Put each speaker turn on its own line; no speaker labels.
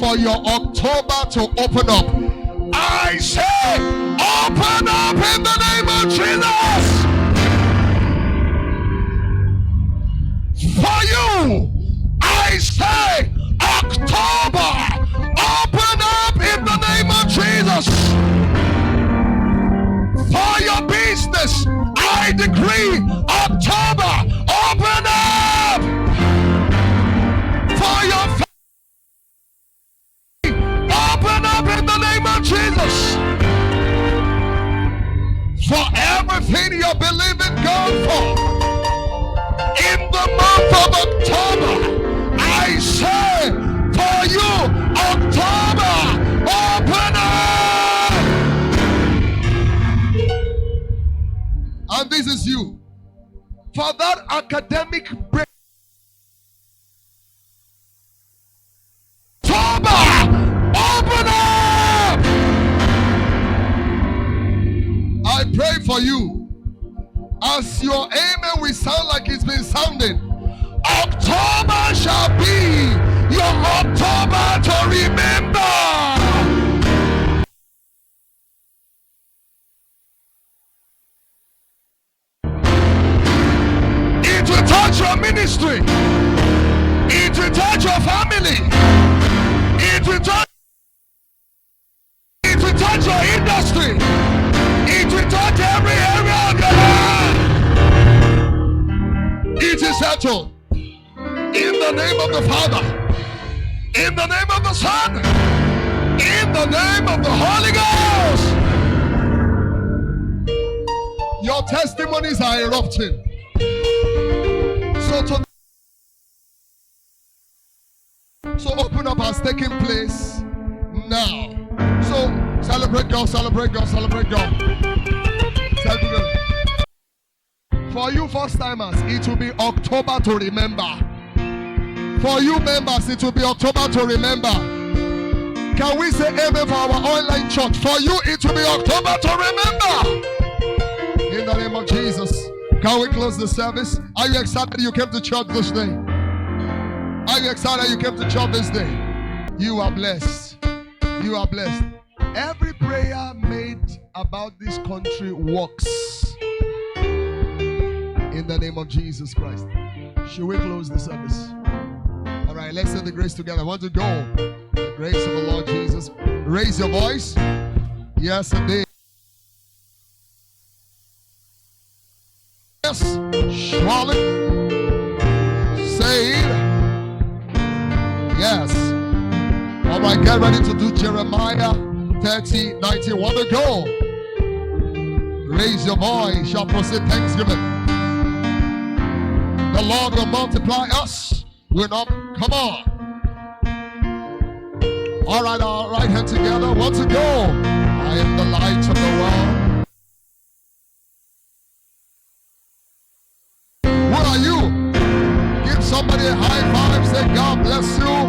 for your October to open up. I say, open up in the name of Jesus. For you, I say, October, open up in the name of Jesus. For your business, I decree, October, open up. For your family, open up in the name of Jesus. For everything you're believing God for, in the month of October, I say for you, October, open up. And this is you. For that academic break, October, open up. I pray for you. As your amen will sound like it's been sounding, October shall be your October to remember. It will touch your ministry. It will touch your family. It will touch your industry. It will touch every area of your life. It is settled. In the name of the Father, in the name of the Son, in the name of the Holy Ghost. Your testimonies are erupting. So open up has taken place now. So celebrate God, celebrate God, celebrate God. Celebrate God. For you first timers, it will be October to remember. For you members, it will be October to remember. Can we say amen for our online church? For you, it will be October to remember. In the name of Jesus. Can we close the service? Are you excited you came to church this day? Are you excited you came to church this day? You are blessed. You are blessed. Every prayer made about this country works. In the name of Jesus Christ. Should we close the service? All right, let's say the grace together. I want to go. The grace of the Lord Jesus. Raise your voice. Yes, indeed. Yes, surely. Say it. Yes. All right, get ready to do Jeremiah 30:19. Want to go? Raise your voice. Shall proceed thanksgiving. The Lord will multiply us. We're not. Come on. All right hand together. Want to go? I am the light of the world. What are you? Give somebody a high five. Say, God bless you.